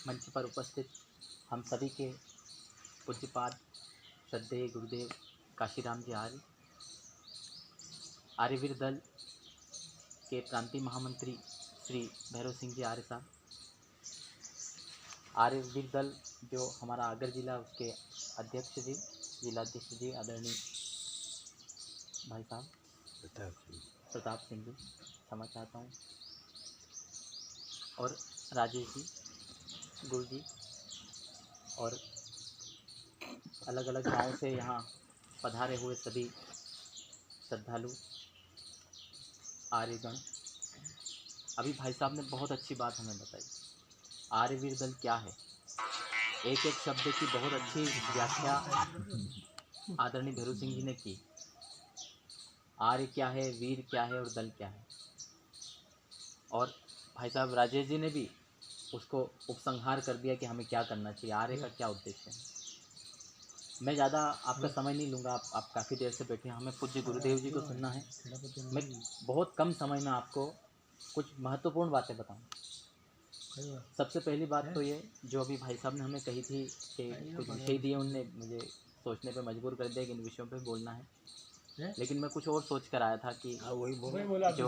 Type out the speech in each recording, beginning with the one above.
मंच पर उपस्थित हम सभी के पूज्यपाद श्रद्धेय गुरुदेव काशीराम जी आर्यवीर दल के प्रांतीय महामंत्री श्री भैरव सिंह जी आर्य साहब, आर्यवीर दल जो हमारा आगर जिला उसके अध्यक्ष जी, जिलाध्यक्ष जी आदरणीय भाई साहब प्रताप सिंह जी, क्षमा चाहता हूँ, और राजेश जी, गुरु जी, और अलग अलग गाँव से यहाँ पधारे हुए सभी श्रद्धालु आर्यगण। अभी भाई साहब ने बहुत अच्छी बात हमें बताई। आर्यवीर दल क्या है, एक एक शब्द की बहुत अच्छी व्याख्या आदरणीय भैरव सिंह जी ने की। आर्य क्या है, वीर क्या है और दल क्या है, और भाई साहब राजेश जी ने भी उसको उपसंहार कर दिया कि हमें क्या करना चाहिए, आर्य का क्या उद्देश्य है। मैं ज़्यादा आपका समय नहीं लूँगा, आप काफ़ी देर से बैठे हैं, हमें पूज्य गुरुदेव जी को सुनना है। मैं बहुत कम समय में आपको कुछ महत्वपूर्ण बातें बताऊँ। सबसे पहली बात तो ये जो अभी भाई साहब ने हमें कही थी कि कुछ विषय दिए, उनने मुझे सोचने पे मजबूर कर दिया कि इन विषयों पे बोलना है, लेकिन मैं कुछ और सोच कर आया था कि जो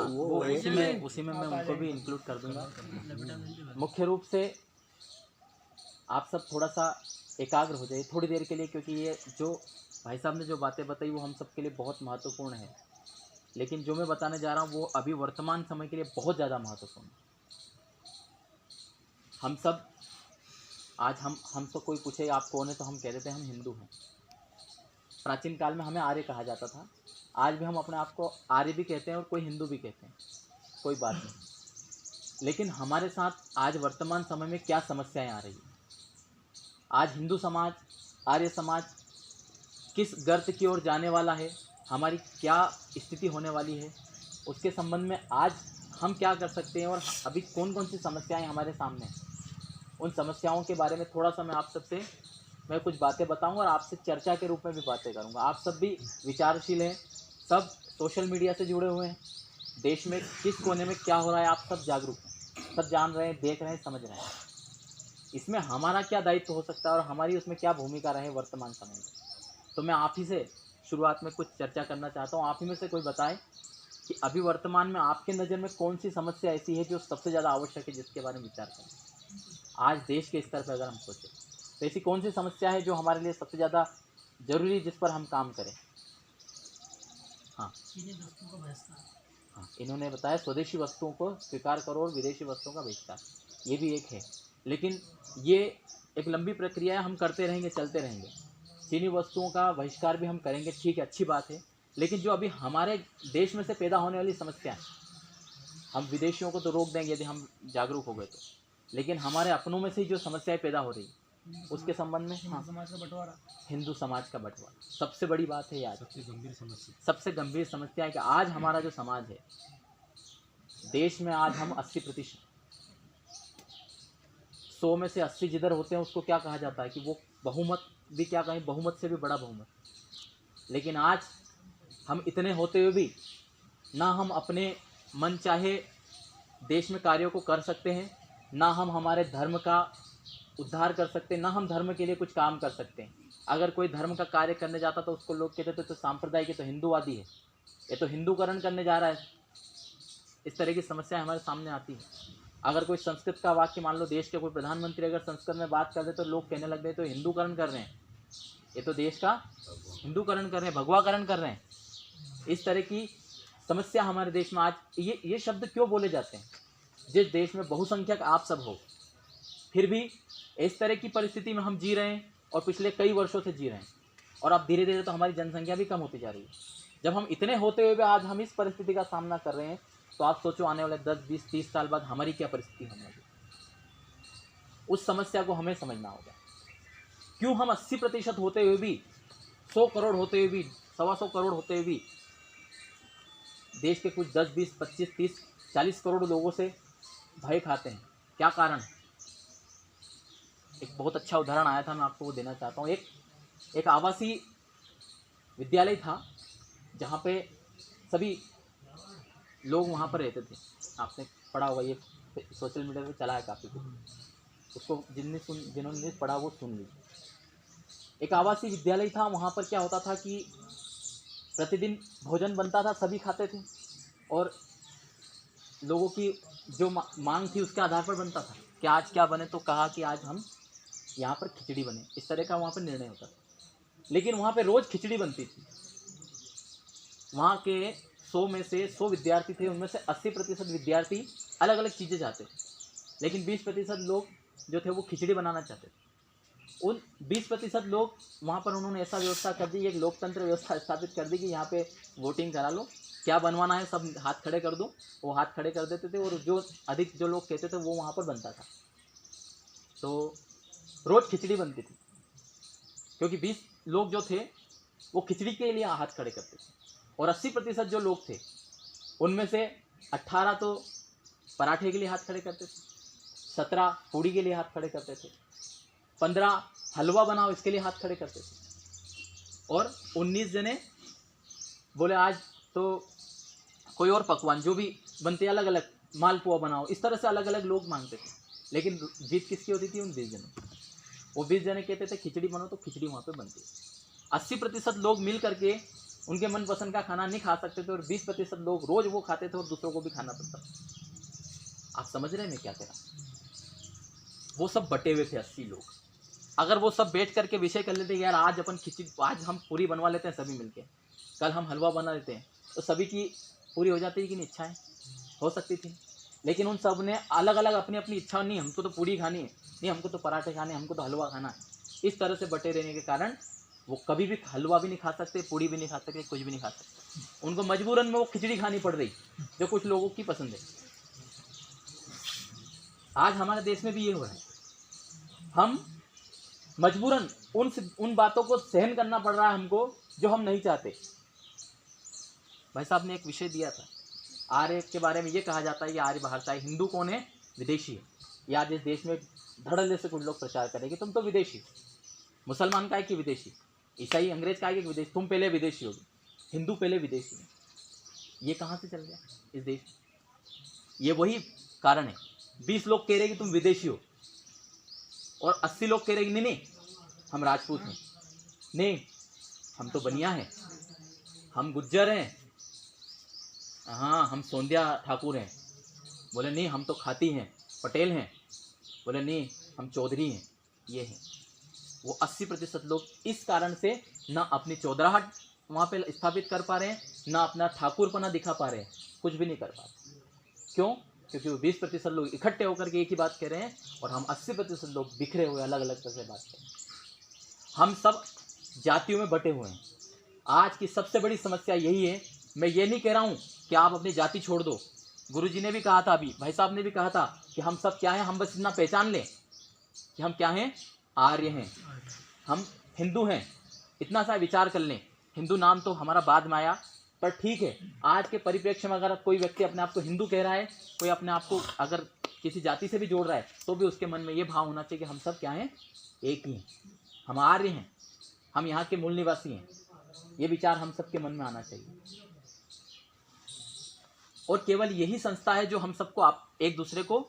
वो उसी में मैं उनको भी इंक्लूड कर दूंगा। मुख्य रूप से आप सब थोड़ा सा एकाग्र हो जाइए थोड़ी देर के लिए, क्योंकि ये जो भाई साहब ने जो बातें बताई वो हम सब के लिए बहुत महत्वपूर्ण है, लेकिन जो मैं बताने जा रहा हूँ वो अभी वर्तमान समय के लिए बहुत ज़्यादा महत्वपूर्ण है। हम सब आज हम तो कोई पूछे आप कौन है तो हम कह देते हैं हम हिंदू हैं। प्राचीन काल में हमें आर्य कहा जाता था, आज भी हम अपने आप को आर्य भी कहते हैं और कोई हिंदू भी कहते हैं, कोई बात नहीं। लेकिन हमारे साथ आज वर्तमान समय में क्या समस्याएं आ रही हैं, आज हिंदू समाज, आर्य समाज किस गर्त की ओर जाने वाला है, हमारी क्या स्थिति होने वाली है, उसके संबंध में आज हम क्या कर सकते हैं और अभी कौन कौन सी समस्याएं हमारे सामने हैं, उन समस्याओं के बारे में थोड़ा सा मैं आप सबसे कुछ बातें बताऊंगा और आपसे चर्चा के रूप में भी बातें करूंगा। आप सब भी विचारशील हैं, सब सोशल मीडिया से जुड़े हुए हैं, देश में किस कोने में क्या हो रहा है आप सब जागरूक हैं, सब जान रहे हैं, देख रहे हैं, समझ रहे हैं। इसमें हमारा क्या दायित्व हो सकता है और हमारी उसमें क्या भूमिका रहे वर्तमान समय में, तो मैं आप ही से शुरुआत में कुछ चर्चा करना चाहता हूँ। आप ही में से कोई बताए कि अभी वर्तमान में आपके नज़र में कौन सी समस्या ऐसी है जो सबसे ज़्यादा आवश्यक है, जिसके बारे में विचार करें। आज देश के स्तर पर अगर हम सोचें तो ऐसी कौन सी समस्या है जो हमारे लिए सबसे ज़्यादा जरूरी, जिस पर हम काम करें। हाँ हाँ, इन्होंने बताया स्वदेशी वस्तुओं को स्वीकार करो और विदेशी वस्तुओं का बहिष्कार, ये भी एक है, लेकिन ये एक लंबी प्रक्रिया है, हम करते रहेंगे, चलते रहेंगे। चीनी वस्तुओं का बहिष्कार भी हम करेंगे, ठीक है, अच्छी बात है, लेकिन जो अभी हमारे देश में से पैदा होने वाली समस्या है, हम विदेशियों को तो रोक देंगे यदि हम जागरूक हो गए तो, लेकिन हमारे अपनों में से जो समस्याएं पैदा हो रही उसके संबंध में, हाँ, समाज का बंटवारा, हिंदू समाज का बंटवारा सबसे बड़ी बात है। आज सबसे गंभीर समस्या है कि आज हमारा जो समाज है देश में, आज हम 80%, 100 में से 80 जिधर होते हैं उसको क्या कहा जाता है कि वो बहुमत भी, क्या कहें, बहुमत से भी बड़ा बहुमत। लेकिन आज हम इतने होते हुए भी ना हम अपने मन चाहे देश में कार्यों को कर सकते हैं, ना हम हमारे धर्म का उद्धार कर सकते हैं, ना हम धर्म के लिए कुछ काम कर सकते हैं। अगर कोई धर्म का कार्य करने जाता तो उसको लोग कहते थे तो सांप्रदायिक है, तो हिंदूवादी है, ये तो हिंदूकरण करने जा रहा है। इस तरह की समस्या हमारे सामने आती है। अगर कोई संस्कृत का वाक्य, मान लो देश के कोई प्रधानमंत्री अगर संस्कृत में बात कर दे तो लोग कहने लग गए तो हिंदूकरण कर रहे हैं, ये तो देश का हिंदूकरण कर रहे हैं, भगवाकरण कर रहे हैं। इस तरह की समस्या हमारे देश में आज, ये शब्द क्यों बोले जाते हैं? जिस देश में बहुसंख्यक आप सब हो, फिर भी इस तरह की परिस्थिति में हम जी रहे हैं और पिछले कई वर्षों से जी रहे हैं, और अब धीरे धीरे तो हमारी जनसंख्या भी कम होती जा रही है। जब हम इतने होते हुए भी आज हम इस परिस्थिति का सामना कर रहे हैं, तो आप सोचो आने वाले 10, 20, 30 साल बाद हमारी क्या परिस्थिति होने वाली। उस समस्या को हमें समझना होगा। क्यों हम 80% होते हुए भी, 100 करोड़ होते हुए भी, 125 करोड़ होते हुए भी देश के कुछ 10, 20, 25, 30, 40 करोड़ लोगों से भय खाते हैं? क्या कारण है? एक बहुत अच्छा उदाहरण आया था, मैं आपको वो देना चाहता हूँ। एक आवासीय विद्यालय था, जहाँ पे सभी लोग वहाँ पर रहते थे। आपने पढ़ा होगा, ये सोशल मीडिया पे चला है काफ़ी कुछ, उसको जिन्होंने नहीं पढ़ा वो सुन लीजिए। एक आवासीय विद्यालय था, वहाँ पर क्या होता था कि प्रतिदिन भोजन बनता था, सभी खाते थे, और लोगों की जो मांग थी उसके आधार पर बनता था कि आज क्या बने, तो कहा कि आज हम यहाँ पर खिचड़ी बने, इस तरह का वहाँ पर निर्णय होता था। लेकिन वहाँ पे रोज़ खिचड़ी बनती थी। वहाँ के 100 में से 100 विद्यार्थी थे, उनमें से 80% विद्यार्थी अलग अलग चीज़ें चाहते थे, लेकिन 20% लोग जो थे वो खिचड़ी बनाना चाहते थे। उन 20% लोग वहाँ पर उन्होंने ऐसा व्यवस्था कर दी, एक लोकतंत्र व्यवस्था स्थापित कर दी कि यहाँ पे वोटिंग करा लो, क्या बनवाना है सब हाथ खड़े कर दो। वो हाथ खड़े कर देते थे, और जो अधिक जो लोग कहते थे वो वहाँ पर बनता था। तो रोज़ खिचड़ी बनती थी, क्योंकि 20 लोग जो थे वो खिचड़ी के लिए हाथ खड़े करते थे, और 80% जो लोग थे उनमें से 18 तो पराठे के लिए हाथ खड़े करते थे, 17 पूड़ी के लिए हाथ खड़े करते थे, 15 हलवा बनाओ इसके लिए हाथ खड़े करते थे, और 19 जने बोले आज तो कोई और पकवान जो भी बनते अलग अलग, मालपुआ बनाओ, इस तरह से अलग अलग लोग मांगते थे। लेकिन जीत किसकी होती थी? उन 20 जनों की। वो 20 जने कहते थे खिचड़ी बनो, तो खिचड़ी वहाँ पे बनती। 80% लोग मिल करके उनके मनपसंद का खाना नहीं खा सकते थे, और 20% लोग रोज वो खाते थे और दूसरों को भी खाना पड़ता था। आप समझ रहे हैं मैं क्या कह रहा हूँ? वो सब बटे हुए थे 80 लोग। अगर वो सब बैठ करके विषय कर लेते यार आज अपन खिचड़ी, आज हम पूरी बनवा लेते हैं सभी मिलके, कल हम हलवा बना लेते हैं, तो सभी की पूरी हो जाती है कि नहीं? इच्छाएं हो सकती थी। लेकिन उन सब ने अलग अलग अपनी अपनी इच्छा, नहीं हमको तो पूरी खानी है, नहीं हमको तो पराठे खाने, हमको तो हलवा खाना है। इस तरह से बटे रहने के कारण वो कभी भी हलवा भी नहीं खा सकते, पूड़ी भी नहीं खा सकते, कुछ भी नहीं खा सकते। उनको मजबूरन में वो खिचड़ी खानी पड़ रही, जो कुछ लोगों की पसंद है। आज हमारे देश में भी ये हो रहा है, हम मजबूरन उन बातों को सहन करना पड़ रहा है हमको जो हम नहीं चाहते। भाई साहब ने एक विषय दिया था, आर्य के बारे में ये कहा जाता है कि आर्य बाहर से आए, हिंदू कौन है? विदेशी है। या इस देश में धड़ल्ले से कुछ लोग प्रचार करेंगे तुम तो विदेशी हो। मुसलमान का है कि विदेशी, ईसाई अंग्रेज का है कि विदेशी, तुम पहले विदेशी होगे, हिंदू पहले विदेशी है। ये कहाँ से चल गया इस देश में? ये वही कारण है। 20 लोग कह रहे कि तुम विदेशी हो, और 80 लोग कह रहे कि नहीं नहीं हम राजपूत हैं, नहीं हम तो बनिया हैं, हम गुज्जर हैं, हाँ हम सोंधिया ठाकुर हैं, बोले नहीं हम तो खाती हैं, पटेल हैं, बोले नहीं हम चौधरी हैं। ये हैं वो 80% लोग। इस कारण से ना अपनी चौधराहट वहाँ पे स्थापित कर पा रहे हैं, ना अपना ठाकुरपना दिखा पा रहे हैं, कुछ भी नहीं कर पा रहे। क्यों? क्योंकि वो 20% लोग इकट्ठे होकर के एक ही बात कह रहे हैं, और हम 80% लोग बिखरे हुए अलग अलग तरह से बात कर रहे हैं। हम सब जातियों में बटे हुए हैं। आज की सबसे बड़ी समस्या यही है। मैं ये नहीं कह रहा हूँ कि आप अपनी जाति छोड़ दो, गुरुजी ने भी कहा था, अभी भाई साहब ने भी कहा था कि हम सब क्या हैं, हम बस इतना पहचान लें कि हम क्या हैं, आर्य हैं, हम हिंदू हैं, इतना सा विचार कर लें। हिंदू नाम तो हमारा बाद में आया, पर ठीक है, आज के परिप्रेक्ष्य में अगर कोई व्यक्ति अपने आप को हिंदू कह रहा है, कोई अपने आप को अगर किसी जाति से भी जोड़ रहा है, तो भी उसके मन में ये भाव होना चाहिए कि हम सब क्या हैं, एक ही हैं, हम आर्य हैं, हम यहाँ के मूल निवासी हैं। ये विचार हम सबके मन में आना चाहिए। और केवल यही संस्था है जो हम सबको एक दूसरे को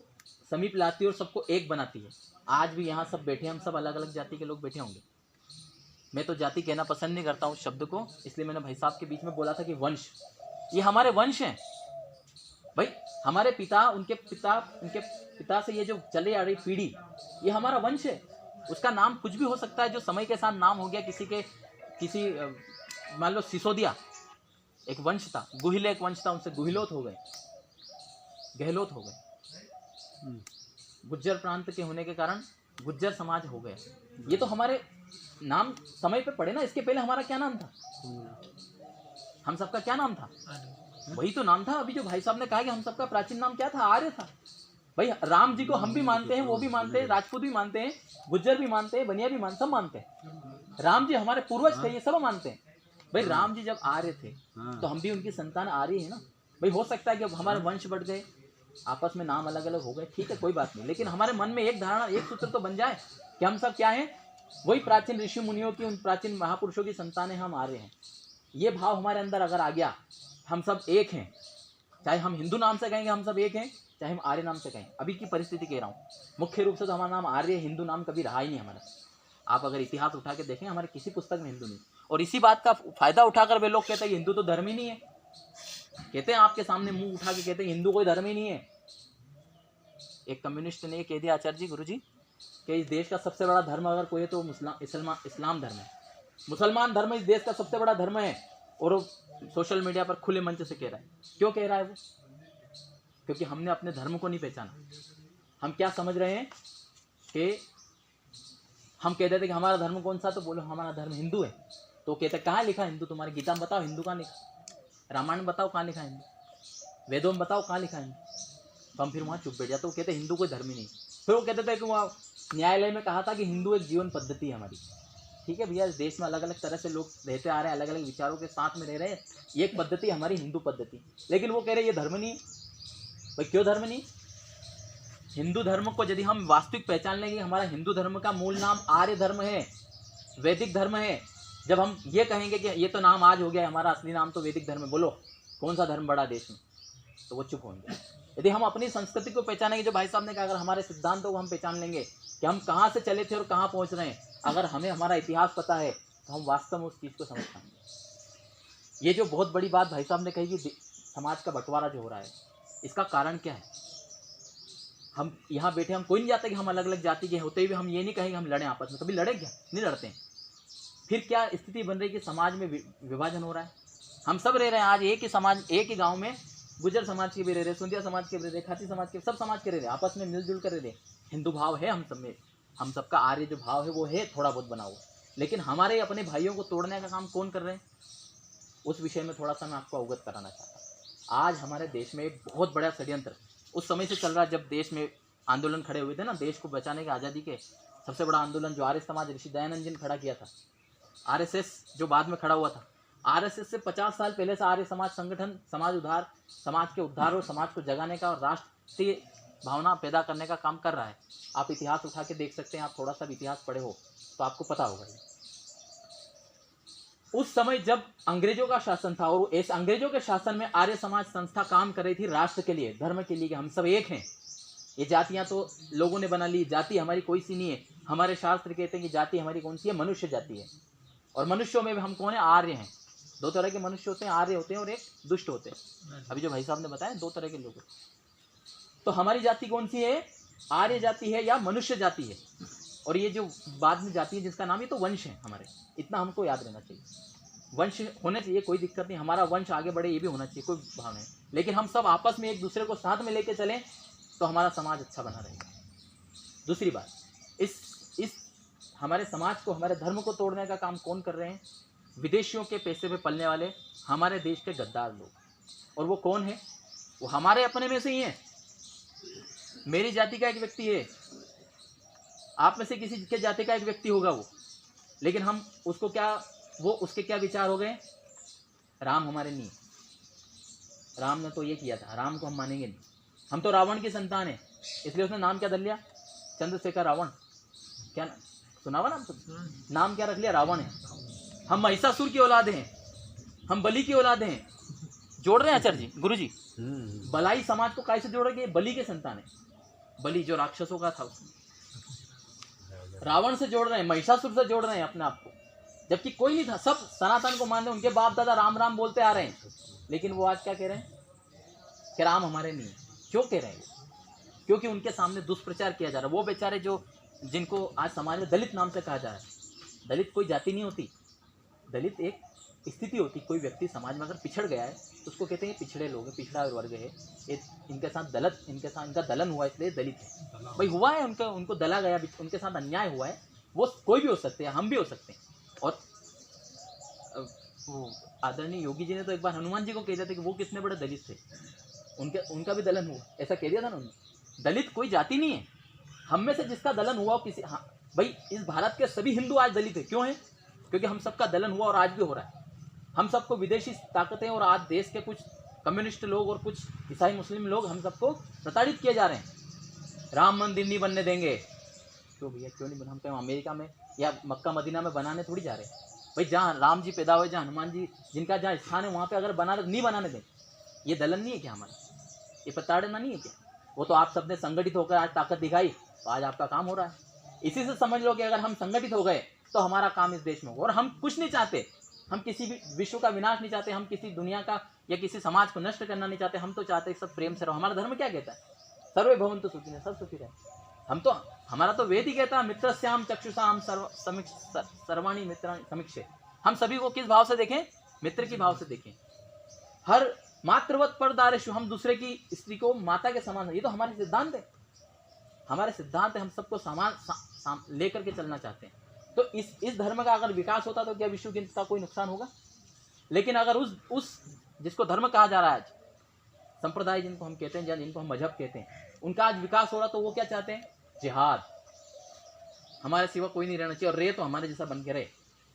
समीप लाती है और सबको एक बनाती है। आज भी यहाँ सब बैठे, हम सब अलग अलग जाति के लोग बैठे होंगे। मैं तो जाति कहना पसंद नहीं करता हूँ शब्द को, इसलिए मैंने भाई साहब के बीच में बोला था कि वंश, ये हमारे वंश हैं भाई, हमारे पिता, उनके पिता से ये जो चले आ रही पीढ़ी, ये हमारा वंश है। उसका नाम कुछ भी हो सकता है, जो समय के साथ नाम हो गया किसी मान लो सिसोदिया एक वंश था, गुहिल एक वंश था, उनसे गुहिलोत हो गए, गहलोत हो गए, गुज्जर प्रांत के होने के कारण गुज्जर समाज हो गए। ये तो हमारे नाम समय पे पड़े ना। इसके पहले हमारा क्या नाम था? हम सबका क्या नाम था? वही तो नाम था। अभी जो भाई साहब ने कहा कि हम सबका प्राचीन नाम क्या था? आर्य था। भाई राम जी को हम भी मानते हैं, वो भी मानते हैं, राजपूत भी मानते हैं, गुज्जर भी मानते हैं, बनिया भी मानते, सब मानते हैं। राम जी हमारे पूर्वज थे, ये सब मानते हैं। भाई राम जी जब आर्य थे तो हम भी उनकी संतान आर्य है ना। भाई हो सकता है कि अब हमारे वंश बढ़ गए, आपस में नाम अलग अलग हो गए, ठीक है कोई बात नहीं, लेकिन हमारे मन में एक धारणा, एक सूत्र तो बन जाए कि हम सब क्या हैं, वही प्राचीन ऋषि मुनियों की, उन प्राचीन महापुरुषों की संतानें, हम आर्य हैं। ये भाव हमारे अंदर अगर आ गया, हम सब एक हैं, चाहे हम हिंदू नाम से कहेंगे हम सब एक हैं, चाहे हम आर्य नाम से कहें। अभी की परिस्थिति कह रहा हूँ, मुख्य रूप से तो हमारा नाम आर्य, हिंदू नाम कभी रहा ही नहीं हमारा। आप अगर इतिहास उठा के देखें, हमारे किसी पुस्तक में हिंदू नहीं। और इसी बात का फायदा उठाकर वे लोग कहते हैं कि हिंदू तो धर्म ही नहीं है। कहते हैं आपके सामने मुंह उठा के कहते हैं हिंदू कोई धर्म ही नहीं है। एक कम्युनिस्ट ने कह दिया, आचार्य जी, गुरु जी, कि इस देश का सबसे बड़ा धर्म अगर कोई है तो इस्लाम धर्म है। मुसलमान धर्म इस देश का सबसे बड़ा धर्म है। और वो सोशल मीडिया पर खुले मंच से कह रहा है। क्यों कह रहा है वो? क्योंकि हमने अपने धर्म को नहीं पहचाना। हम क्या समझ रहे हैं कि हम कहते थे कि हमारा धर्म कौन सा, तो बोलो हमारा धर्म हिंदू है। तो कहते कहाँ लिखा हिंदू? तुम्हारी गीता में बताओ हिंदू कहाँ लिखा, रामायण में बताओ कहाँ लिखा हिंदू, वेदों में बताओ कहाँ लिखा हिंदू। तो हम फिर वहाँ चुप बैठ जाते। वो कहते हिंदू कोई धर्म ही नहीं। फिर वो कहते थे कि वहाँ न्यायालय में कहा था कि हिंदू एक जीवन पद्धति है हमारी। ठीक है भैया, इस देश में अलग अलग तरह से लोग रहते आ रहे हैं, अलग अलग विचारों के साथ में रह रहे हैं, ये एक पद्धति हमारी हिंदू पद्धति। लेकिन वो कह रहे ये धर्म नहीं। भाई क्यों धर्म नहीं? हिंदू धर्म को यदि हम वास्तविक पहचान लेंगे, हमारा हिंदू धर्म का मूल नाम आर्य धर्म है, वैदिक धर्म है। जब हम ये कहेंगे कि ये तो नाम आज हो गया, हमारा असली नाम तो वैदिक धर्म है, बोलो कौन सा धर्म बड़ा देश में, तो वो चुप होंगे। यदि हम अपनी संस्कृति को पहचानेंगे, जो भाई साहब ने कहा, अगर हमारे सिद्धांतों को हम पहचान लेंगे कि हम कहाँ से चले थे और कहाँ पहुँच रहे हैं, अगर हमें हमारा इतिहास पता है, तो हम वास्तव में उस चीज़ को समझ पाएंगे। ये जो बहुत बड़ी बात भाई साहब ने कही कि समाज का बंटवारा जो हो रहा है, इसका कारण क्या है? हम यहाँ बैठे, हम कोई नहीं चाहते कि हम अलग अलग जाति के होते हुए हम ये नहीं कहेंगे हम लड़ें आपस में। कभी लड़े क्या? नहीं लड़ते हैं। फिर क्या स्थिति बन रही है कि समाज में विभाजन हो रहा है। हम सब रह रहे हैं आज एक ही समाज, एक ही गांव में गुजर समाज के भी रह रहे, सिंधिया समाज के भी रह रहे, खाती समाज के, सब समाज के रह रहे, आपस में मिलजुल कर रह रहे। हिंदू भाव है हम सब में, हम सबका आर्य जो भाव है वो है थोड़ा बहुत बना हुआ। लेकिन हमारे अपने भाइयों को तोड़ने का काम कौन कर रहे हैं, उस विषय में थोड़ा सा मैं आपको अवगत कराना चाहता हूँ। आज हमारे देश में एक बहुत बड़ा षड्यंत्र उस समय से चल रहा है, जब देश में आंदोलन खड़े हुए थे ना, देश को बचाने के, आज़ादी के, सबसे बड़ा आंदोलन जो आर्य समाज ऋषि दयानंद जी ने खड़ा किया था। आरएसएस जो बाद में खड़ा हुआ था, आरएसएस से 50 साल पहले से आर्य समाज संगठन समाज के उद्धार और समाज को जगाने का और राष्ट्रीय भावना पैदा करने का काम कर रहा है। आप इतिहास उठा के देख सकते हैं, आप थोड़ा सा भी इतिहास पढ़े हो तो आपको पता होगा। उस समय जब अंग्रेजों का शासन था और इस अंग्रेजों के शासन में आर्य समाज संस्था काम कर रही थी राष्ट्र के लिए, धर्म के लिए, कि हम सब एक हैं। ये जातियां तो लोगों ने बना ली, जाति हमारी कोई सी नहीं है। हमारे शास्त्र कहते हैं कि जाति हमारी कौन सी है? मनुष्य जाति है। और मनुष्यों में हम कौन है? आर्य हैं। दो तरह के मनुष्य होते हैं, आर्य होते हैं और एक दुष्ट होते हैं। अभी जो भाई साहब ने बताया, दो तरह के लोग। तो हमारी जाति कौन सी है? आर्य जाति है या मनुष्य जाति है। और ये जो बाद में जाति है जिसका नाम, ये तो वंश है हमारे, इतना हमको याद रहना चाहिए। वंश होने चाहिए, कोई दिक्कत नहीं, हमारा वंश आगे बढ़े ये भी होना चाहिए, कोई भाव नहीं। लेकिन हम सब आपस में एक दूसरे को साथ में लेके चलें तो हमारा समाज अच्छा बना रहेगा। दूसरी बात, इस हमारे समाज को, हमारे धर्म को तोड़ने का काम कौन कर रहे हैं? विदेशियों के पैसे पे पलने वाले हमारे देश के गद्दार लोग। और वो कौन है? वो हमारे अपने में से ही है। मेरी जाति का एक व्यक्ति है, आप में से किसी के जाति का एक व्यक्ति होगा वो, लेकिन हम उसको क्या, वो उसके क्या विचार हो गए? राम हमारे नहीं, राम ने तो ये किया था, राम को हम मानेंगे नहीं, हम तो रावण की संतान है। इसलिए उसने नाम क्या धर लिया? चंद्रशेखर रावण। क्या सुना हुआ नाम? नाम क्या रख लिया? रावण है। हम महिषासुर की औलाद हैं, हम बलि की औलाद हैं। जोड़ रहे हैं आचार्य जी, गुरु जी, बलाई समाज को कैसे जोड़ेंगे? बलि के संतान है। बलि जो राक्षसों का था, उसमें रावण से जोड़ रहे हैं, महिषासुर से जोड़ रहे हैं अपने आप को, जबकि कोई नहीं था। सब सनातन को मानते, उनके बाप दादा राम राम बोलते आ रहे हैं। लेकिन वो आज क्या कह रहे हैं कि राम हमारे नहीं। क्यों कह रहे हैं? क्योंकि उनके सामने दुष्प्रचार किया जा रहा है। वो बेचारे जो, जिनको आज समाज में दलित नाम से कहा जा रहा है। दलित कोई जाति नहीं होती, दलित एक स्थिति होती। कोई व्यक्ति समाज में अगर पिछड़ गया है तो उसको कहते हैं पिछड़े लोग हैं, पिछड़ा वर्ग है, इनके साथ इनका दलन हुआ इसलिए दलित है। भाई हुआ है, उनको दला गया, उनके साथ अन्याय हुआ है। वो कोई भी हो सकते हैं, हम भी हो सकते हैं। और आदरणीय योगी जी ने तो एक बार हनुमान जी को कह दिया था कि वो कितने बड़े दलित थे, उनका भी दलन हुआ, ऐसा कह दिया था ना उन्होंने। दलित कोई जाति नहीं है, हम में से जिसका दलन हुआ किसी, हाँ भाई, इस भारत के सभी हिंदू आज दलित है। क्यों है? क्योंकि हम सबका दलन हुआ और आज भी हो रहा है। हम सबको विदेशी ताकतें और आज देश के कुछ कम्युनिस्ट लोग और कुछ ईसाई मुस्लिम लोग हम सबको प्रताड़ित किए जा रहे हैं। राम मंदिर नहीं बनने देंगे। क्यों भैया, क्यों नहीं बना? हम कहीं अमेरिका में या मक्का मदीना में बनाने थोड़ी जा रहे हैं। भाई जहाँ राम जी पैदा हुए, जहाँ हनुमान जी जिनका जहाँ स्थान है, वहाँ पे अगर नहीं बनाने दें, ये दलन नहीं है क्या हमारा? ये प्रताड़ना नहीं है क्या? वो तो आप सबने संगठित होकर आज ताकत दिखाई, तो आज आपका काम हो रहा है। इसी से समझ लो कि अगर हम संगठित हो गए तो हमारा काम इस देश में होगा। और हम कुछ नहीं चाहते, हम किसी भी विश्व का विनाश नहीं चाहते, हम किसी दुनिया का या किसी समाज को नष्ट करना नहीं चाहते। हम तो चाहते हैं सब प्रेम से रहो। हमारा धर्म क्या कहता है? सर्वे भवन्तु सुखिनः, सब सुखी रहे। हम तो, हमारा तो वेद ही कहता है मित्रस्याम चक्षुषाम सर्वाणि मित्राणि समीक्षे। हम सभी को किस भाव से देखें? मित्र की भाव से देखें। हर मातृवत परदारेषु, हम दूसरे की स्त्री को माता के समान, ये तो हमारे सिद्धांत है, हमारे सिद्धांत है। हम सबको समान लेकर के चलना चाहते हैं। तो इस धर्म का अगर विकास होता तो क्या विश्व का कोई नुकसान होगा? लेकिन अगर उस जिसको धर्म कहा जा रहा है आज, संप्रदाय जिनको हम कहते हैं या जिनको हम मजहब कहते हैं, उनका आज विकास हो रहा, तो वो क्या चाहते हैं? जिहाद, हमारे सिवा कोई नहीं रहना चाहिए, और रहे तो हमारे जैसा बन के रहे,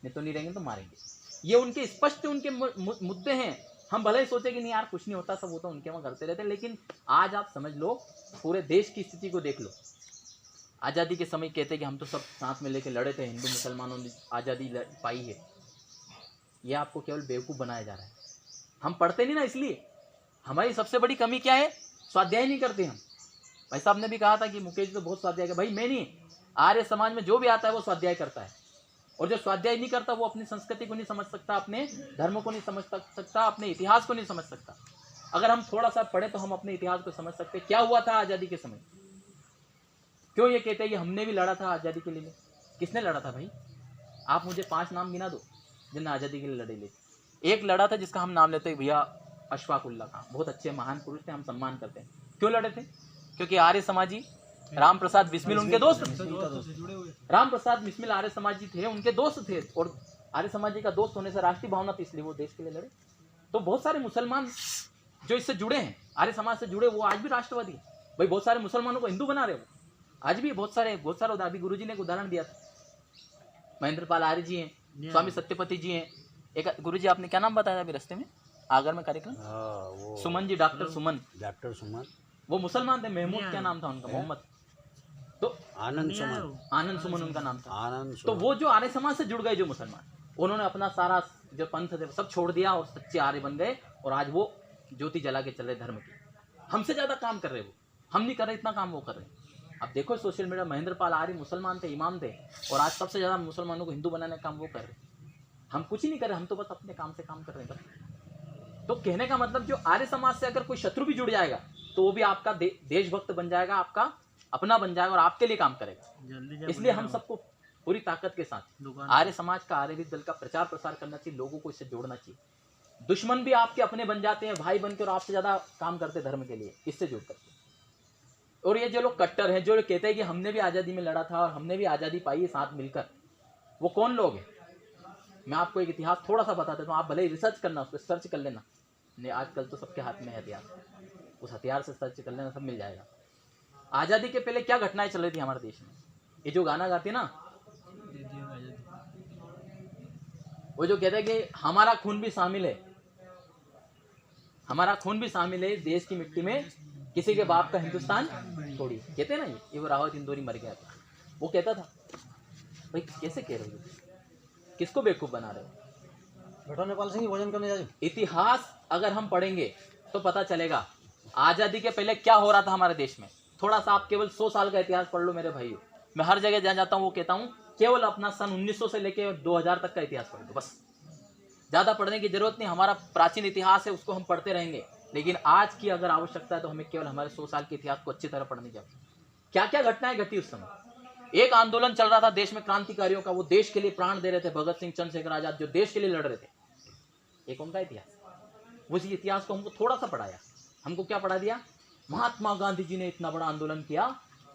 नहीं तो नहीं रहेंगे तो मारेंगे। ये उनके स्पष्ट उनके मुद्दे हैं। हम भले ही सोचे कि नहीं यार कुछ नहीं होता, सब वो तो उनके वहाँ करते रहते, लेकिन आज आप समझ लो, पूरे देश की स्थिति को देख लो। आज़ादी के समय कहते कि हम तो सब साथ में लेके लड़े थे, हिंदू मुसलमानों ने आज़ादी पाई है। ये आपको केवल बेवकूफ़ बनाया जा रहा है। हम पढ़ते नहीं ना, इसलिए हमारी सबसे बड़ी कमी क्या है? स्वाध्याय नहीं करते हम। भाई साहब ने भी कहा था कि मुकेश तो बहुत स्वाध्याय कर, भाई मैं नहीं, आर्य समाज में जो भी आता है वो स्वाध्याय करता है, और जो स्वाध्याय नहीं करता वो अपनी संस्कृति को नहीं समझ सकता, अपने धर्म को नहीं समझ सकता, अपने इतिहास को नहीं समझ सकता। अगर हम थोड़ा सा पढ़े तो हम अपने इतिहास को समझ सकते। क्या हुआ था आज़ादी के समय? क्यों ये कहते हैं कि हमने भी लड़ा था आज़ादी के लिए? किसने लड़ा था भाई? आप मुझे 5 नाम गिना दो जिन्हें आज़ादी के लिए लड़े ले। एक लड़ा था जिसका हम नाम लेते हैं भैया, अशफाक उल्लाह खां, बहुत अच्छे महान पुरुष थे, हम सम्मान करते हैं। क्यों लड़े थे? क्योंकि आर्य समाजी राम प्रसाद बिस्मिल उनके दोस्त थे। राम प्रसाद बिस्मिल आर्य समाजी थे, उनके दोस्त थे, और आर्य समाजी का दोस्त होने से राष्ट्रीय भावना थी, इसलिए वो देश के लिए लड़े। तो बहुत सारे मुसलमान जो इससे जुड़े हैं, आर्य समाज से जुड़े, वो आज भी राष्ट्रवादी है। भाई बहुत सारे मुसलमानों को हिंदू बना रहे हो आज भी, बहुत सारे अभी गुरुजी ने एक उदाहरण दिया था, महेंद्रपाल आर्य जी हैं, स्वामी सत्यपति जी हैं। एक गुरुजी आपने क्या नाम बताया अभी रास्ते में आगर में कार्यक्रम? सुमन जी, डॉक्टर सुमन, वो मुसलमान थे। महमूद क्या नाम था उनका? मोहम्मद, तो आनंद सुमन उनका नाम था। तो वो जो आर्य समाज से जुड़ गए, जो मुसलमान, उन्होंने अपना सारा जो पंथ थे सब छोड़ दिया और सच्चे आर्य बन गए, और आज वो ज्योति जला के चल रहे धर्म की। हमसे ज्यादा काम कर रहे वो, हम नहीं कर रहे इतना काम वो कर रहे। अब देखो सोशल मीडिया, महेंद्रपाल आर्य मुसलमान थे, इमाम थे, और आज सबसे ज्यादा मुसलमानों को हिंदू बनाने का काम वो कर रहे। हम कुछ ही नहीं कर रहे, हम तो बस अपने काम से काम कर रहे हैं। तो कहने का मतलब, जो आर्य समाज से अगर कोई शत्रु भी जुड़ जाएगा तो वो भी आपका देशभक्त बन जाएगा, आपका अपना बन जाएगा और आपके लिए काम करेगा। इसलिए हम सबको पूरी ताकत के साथ आर्य समाज का, आर्यविद दल का प्रचार प्रसार करना चाहिए, लोगों को इससे जोड़ना चाहिए। दुश्मन भी आपके अपने बन जाते हैं, भाई बनकर, और आपसे ज्यादा काम करते धर्म के लिए, इससे जुड़ करके। और ये जो लोग कट्टर हैं, जो लोग कहते हैं कि हमने भी आज़ादी में लड़ा था और हमने भी आज़ादी पाई है साथ मिलकर, वो कौन लोग हैं? मैं आपको एक इतिहास थोड़ा सा बता देता हूँ, आप भले ही रिसर्च करना, उस पर सर्च कर लेना। नहीं, आजकल तो सबके हाथ में है हथियार, उस हथियार से सर्च कर लेना, सब मिल जाएगा। आज़ादी के पहले क्या घटनाएं चल रही थी हमारे देश में? ये जो गाना गाती है ना, वो जो कहते हैं कि हमारा खून भी शामिल है, हमारा खून भी शामिल है देश की मिट्टी में, किसी के बाप का हिंदुस्तान थोड़ी, कहते हैं ना। ये वो रावत इंदौरी मर गया था, वो कहता था। भाई कैसे कह रहे हो? किसको बेवकूफ बना रहे हो? बेटा नेपाल सिंह भोजन करने जाए। इतिहास अगर हम पढ़ेंगे तो पता चलेगा आज़ादी के पहले क्या हो रहा था हमारे देश में। थोड़ा सा आप केवल 100 साल का इतिहास पढ़ लो मेरे भाइयों। मैं हर जगह जहाँ जाता हूँ वो कहता हूँ, केवल अपना सन 1900 से लेकर 2000 तक का इतिहास पढ़ लो, बस। ज़्यादा पढ़ने की जरूरत नहीं, हमारा प्राचीन इतिहास है, उसको हम पढ़ते रहेंगे। लेकिन आज की अगर आवश्यकता है तो हमें केवल हमारे 100 साल के इतिहास को अच्छी तरह पढ़नी चाहिए। क्या क्या घटनाएं घटी उस समय? एक आंदोलन चल रहा था देश में क्रांतिकारियों का, वो देश के लिए प्राण दे रहे थे, भगत सिंह, चंद्रशेखर आजाद, जो देश के लिए लड़ रहे थे। एक उनका इतिहास, उसी इतिहास को हमको थोड़ा सा पढ़ाया। हमको क्या पढ़ा दिया? महात्मा गांधी जी ने इतना बड़ा आंदोलन किया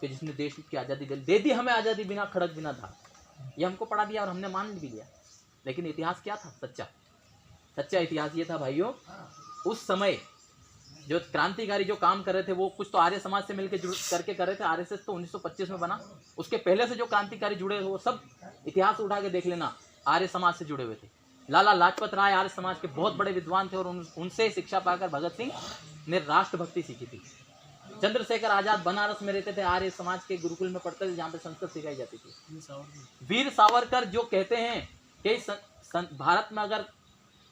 कि जिसने देश की आज़ादी दे दी हमें, आज़ादी बिना खड़क बिना धार, ये हमको पढ़ा दिया और हमने मान भी लिया। लेकिन इतिहास क्या था? सच्चा इतिहास ये था भाइयों, उस समय जो क्रांतिकारी जो काम कर रहे थे वो कुछ तो आर्य समाज से मिलकर करके कर रहे थे। आरएसएस तो 1925 में बना, उसके पहले से जो क्रांतिकारी जुड़े वो सब इतिहास उठा के देख लेना, आर्य समाज से जुड़े हुए थे। लाला लाजपत राय आर्य समाज के बहुत बड़े विद्वान थे और उनसे शिक्षा पाकर भगत सिंह ने राष्ट्रभक्ति सीखी थी। चंद्रशेखर आजाद बनारस में रहते थे, आर्य समाज के गुरुकुल में पढ़ते थे जहाँ पे संस्कृत सिखाई जाती थी। वीर सावरकर जो कहते हैं कि भारत में अगर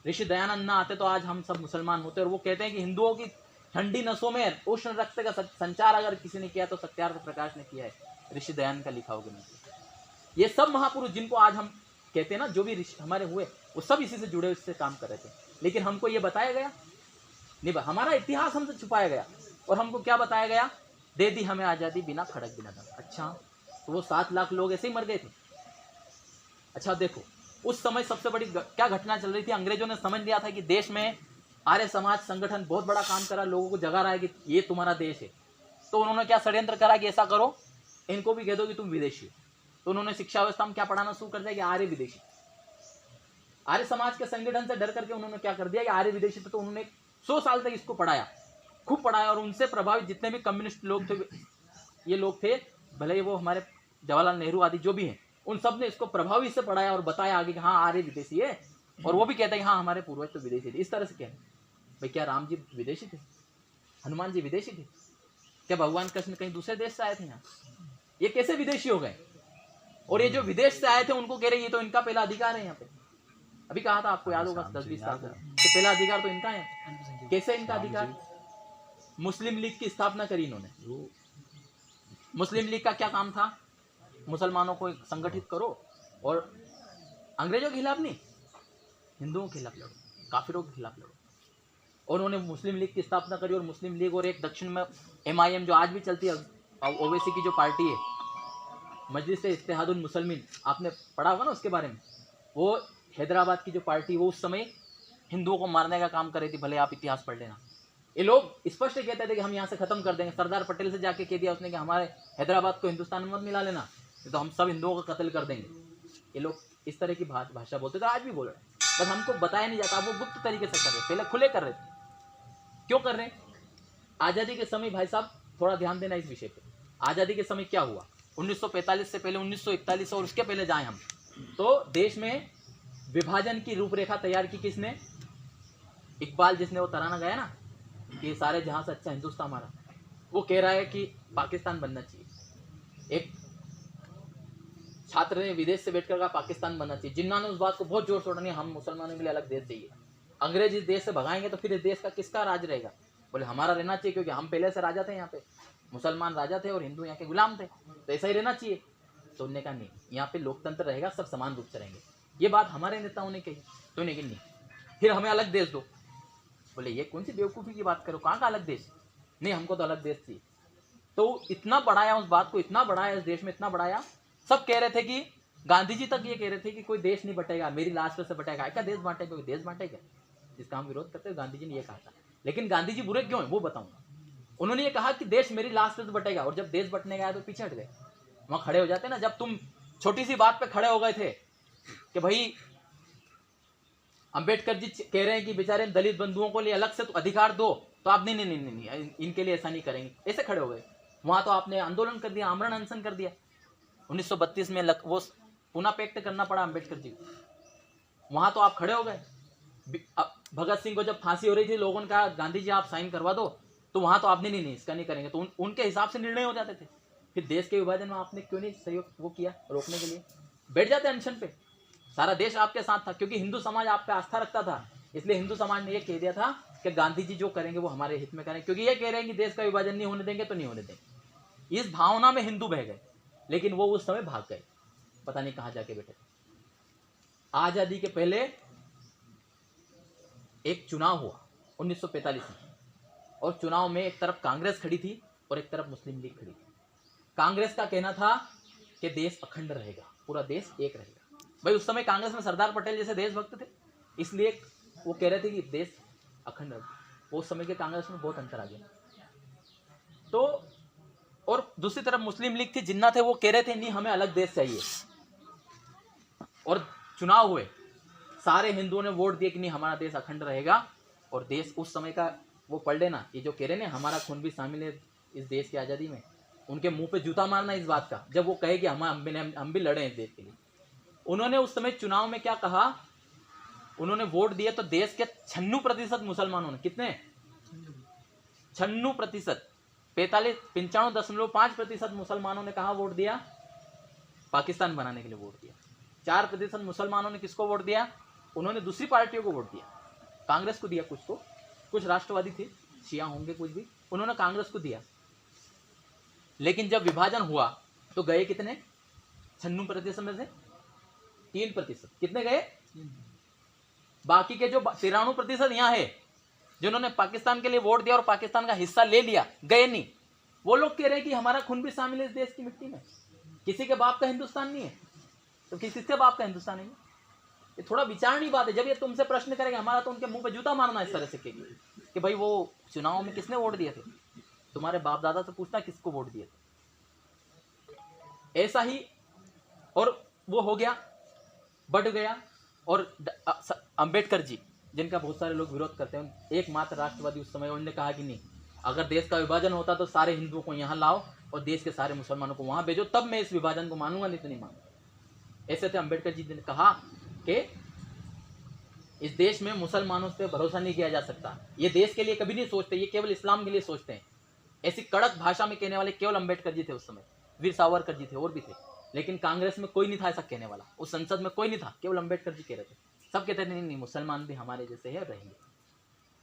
ऋषि दयानंद ना आते तो आज हम सब मुसलमान होते। और वो कहते हैं कि हिंदुओं की ठंडी नसों में उष्ण रक्त का संचार अगर किसी ने किया तो सत्यार्थ प्रकाश ने किया है, ऋषि दयानंद का लिखा होगा नहीं। ये सब महापुरुष जिनको आज हम कहते हैं ना, जो भी ऋषि हमारे हुए वो सब इसी से जुड़े, इससे काम कर रहे थे। लेकिन हमको ये बताया गया नहीं, हमारा इतिहास हमसे छुपाया गया। और हमको क्या बताया गया? दे दी हमें आज़ादी बिना खड़क बिना दम। अच्छा, तो वो 7 लाख लोग ऐसे ही मर गए थे? अच्छा देखो, उस समय सबसे बड़ी क्या घटना चल रही थी? अंग्रेजों ने समझ लिया था कि देश में आर्य समाज संगठन बहुत बड़ा काम करा, लोगों को जगा रहा है कि ये तुम्हारा देश है। तो उन्होंने क्या षड्यंत्र करा कि ऐसा करो, इनको भी कह दो कि तुम विदेशी हो। तो उन्होंने शिक्षा व्यवस्था में क्या पढ़ाना शुरू कर दिया कि आर्य विदेशी। आर्य समाज के संगठन से डर करके उन्होंने क्या कर दिया कि आर्य विदेशी। तो उन्होंने 100 साल तक इसको पढ़ाया, खूब पढ़ाया। और उनसे प्रभावित जितने भी कम्युनिस्ट लोग थे, ये लोग थे, भले ही वो हमारे जवाहरलाल नेहरू आदि जो भी हैं, उन सब ने इसको प्रभावी से पढ़ाया और बताया आगे कि हाँ आर्य विदेशी है। और वो भी कहते हैं कि हाँ हमारे पूर्वज तो विदेशी थे। इस तरह से क्या भाई, क्या राम जी विदेशी थे? हनुमान जी विदेशी थे? क्या भगवान कृष्ण कहीं दूसरे देश से आए थे? यहाँ ये कैसे विदेशी हो गए? और ये जो विदेश से आए थे उनको कह रहे ये तो इनका पहला अधिकार है यहाँ पे। अभी कहा था, आपको याद होगा 10-20 साल तो पहला अधिकार तो इनका है। कैसे इनका अधिकार? मुस्लिम लीग की स्थापना करी इन्होंने। मुस्लिम लीग का क्या काम था? मुसलमानों को संगठित करो और अंग्रेजों के खिलाफ नहीं, हिंदुओं के खिलाफ लड़ो, काफिरों के खिलाफ लड़ो। और उन्होंने मुस्लिम लीग की स्थापना करी। और मुस्लिम लीग और एक दक्षिण में MIM जो आज भी चलती है, ओवैसी की जो पार्टी है, मजलिस इत्तेहादुल मुसलमीन, आपने पढ़ा होगा ना उसके बारे में। वो हैदराबाद की जो पार्टी, वो उस समय हिंदुओं को मारने का काम कर रही थी। भले आप इतिहास पढ़ लेना। ये लोग स्पष्ट कहते थे कि हम यहाँ से खत्म कर देंगे। सरदार पटेल से जाके कह दिया उसने कि हमारे हैदराबाद को हिंदुस्तान में मत मिला लेना, तो हम सब हिंदुओं को कत्ल कर देंगे। ये लोग इस तरह की भाषा बोलते थे, आज भी बोल रहे हैं, बस हमको बताया नहीं जाता। वो गुप्त तरीके से कर रहे, पहले खुले कर रहे थे। क्यों कर रहे हैं? आज़ादी के समय, भाई साहब थोड़ा ध्यान देना इस विषय पे। आज़ादी के समय क्या हुआ? 1945 से पहले 1941 और उसके पहले जाएं हम तो देश में विभाजन की रूपरेखा तैयार की किसने? इकबाल, जिसने वो तराना गाया ना कि सारे जहां से अच्छा हिंदुस्तान हमारा, वो कह रहा है कि पाकिस्तान बनना चाहिए। एक छात्र ने विदेश से बैठकर कहा पाकिस्तान बनना चाहिए। जिन्ना ने उस बात को बहुत जोर शोर नहीं, हम मुसलमानों के लिए अलग देश चाहिए। अंग्रेज इस देश से भगाएंगे तो फिर इस देश का किसका राज रहेगा? बोले हमारा रहना चाहिए, क्योंकि हम पहले से राजा थे यहाँ पे, मुसलमान राजा थे और हिंदू यहाँ के गुलाम थे, तो ऐसा ही रहना चाहिए। तो उन्होंने कहा नहीं, यहाँ पे लोकतंत्र रहेगा, सब समान रूप से रहेंगे। ये बात हमारे नेताओं ने कही, तो लेकिन नहीं, फिर हमें अलग देश दो। बोले ये कौन सी बेवकूफ़ी की बात करो, कहाँ का अलग देश? नहीं, हमको तो अलग देश चाहिए। तो इतना बढ़ाया उस बात को, इतना बढ़ाया इस देश में, इतना बढ़ाया। सब कह रहे थे कि गांधी जी तक ये कह रहे थे कि कोई देश नहीं बटेगा, मेरी लाश पे से बटेगा। क्या देश बांटेगा? कोई देश बांटेगा? जिसका हम विरोध करते हैं, गांधी जी ने ये कहा था। लेकिन गांधी जी बुरे क्यों है वो बताऊंगा। उन्होंने ये कहा कि देश मेरी लाश पे से बटेगा, और जब देश बटने गया तो पीछे हट गए। वहां खड़े हो जाते ना, जब तुम छोटी सी बात पे खड़े हो गए थे कि भाई अंबेडकर जी कह रहे हैं कि बेचारे दलित बंधुओं को लिए अलग से तो अधिकार दो, तो आप नहीं नहीं नहीं नहीं, नहीं इनके लिए ऐसा नहीं करेंगे, ऐसे खड़े हो गए। वहां तो आपने आंदोलन कर दिया, आमरण अनशन कर दिया। 1932 में वो पुनः पैक्ट करना पड़ा अंबेडकर जी को, वहां तो आप खड़े हो गए। भगत सिंह को जब फांसी हो रही थी, लोगों ने कहा गांधी जी आप साइन करवा दो, तो वहां तो आपने नहीं इसका नहीं करेंगे, तो उनके हिसाब से निर्णय हो जाते थे। फिर देश के विभाजन में आपने क्यों नहीं सहयोग वो किया रोकने के लिए? बैठ जाते अनशन पे, सारा देश आपके साथ था, क्योंकि हिंदू समाज आप पे आस्था रखता था। इसलिए हिंदू समाज ने यह कह दिया था कि गांधी जी जो करेंगे वो हमारे हित में करेंगे, क्योंकि ये कह रहे हैं कि देश का विभाजन नहीं होने देंगे तो नहीं होने देंगे। इस भावना में हिंदू बह गए, लेकिन वो उस समय भाग गए, पता नहीं कहां जाके बैठे। आजादी के पहले एक चुनाव हुआ 1945 में, और चुनाव में एक तरफ कांग्रेस खड़ी थी और एक तरफ मुस्लिम लीग खड़ी थी। कांग्रेस का कहना था कि देश अखंड रहेगा, पूरा देश एक रहेगा। भाई उस समय कांग्रेस में सरदार पटेल जैसे देशभक्त थे, इसलिए वो कह रहे थे कि देश अखंड रहेगा। उस समय के कांग्रेस में बहुत अंतर आ गया। तो और दूसरी तरफ मुस्लिम लीग थी, जिन्ना थे, वो कह रहे थे नहीं हमें अलग देश चाहिए। और चुनाव हुए, सारे हिंदुओं ने वोट दिए कि नहीं हमारा देश अखंड रहेगा। और देश उस समय का वो पढ़ लेना, ये जो कह रहे हैं हमारा खून भी शामिल है इस देश की आज़ादी में, उनके मुंह पे जूता मारना इस बात का, जब वो कहे कि हम भी लड़े इस देश के लिए। उन्होंने उस समय चुनाव में क्या कहा, उन्होंने वोट दिए तो देश के 96% मुसलमानों ने, कितने 96%, 95.5% मुसलमानों ने कहा वोट दिया, पाकिस्तान बनाने के लिए वोट दिया। 4% मुसलमानों ने किसको वोट दिया? उन्होंने दूसरी पार्टियों को वोट दिया। कांग्रेस को दिया कुछ को, कुछ राष्ट्रवादी थे, शिया होंगे कुछ भी, उन्होंने कांग्रेस को दिया। लेकिन जब विभाजन हुआ तो गए कितने? 96% में से 3%। कितने गए? बाकी के जो 93% यहाँ है जिन्होंने पाकिस्तान के लिए वोट दिया और पाकिस्तान का हिस्सा ले लिया, गए नहीं। वो लोग कह रहे हैं कि हमारा खून भी शामिल है इस देश की मिट्टी में। किसी के बाप का हिंदुस्तान नहीं है तो किसी से बाप का हिंदुस्तान नहीं है। ये थोड़ा विचारणी बात है। जब ये तुमसे प्रश्न करेंगे, हमारा तो उनके मुंह पे जूता मारना इस तरह से कि भाई वो चुनाव में किसने वोट दिए थे? तुम्हारे बाप दादा से पूछना किसको वोट दिए थे। ऐसा ही और वो हो गया, बढ़ गया। और अंबेडकर जी, जिनका बहुत सारे लोग विरोध करते हैं, एकमात्र राष्ट्रवादी उस समय, उन्होंने कहा कि नहीं, अगर देश का विभाजन होता तो सारे हिंदुओं को यहाँ लाओ और देश के सारे मुसलमानों को वहां भेजो, तब मैं इस विभाजन को मानूंगा, नहीं तो नहीं मानूंगा। ऐसे थे अंबेडकर जी ने कहा कि इस देश में मुसलमानों से भरोसा नहीं किया जा सकता। ये देश के लिए कभी नहीं सोचते, ये केवल इस्लाम के लिए सोचते हैं। ऐसी कड़क भाषा में कहने वाले केवल अंबेडकर जी थे उस समय। वीर सावरकर जी थे और भी थे, लेकिन कांग्रेस में कोई नहीं था ऐसा कहने वाला। उस संसद में कोई नहीं था, केवल अंबेडकर जी कह रहे थे। सब कहते नहीं नहीं, मुसलमान भी हमारे जैसे है, रहेंगे।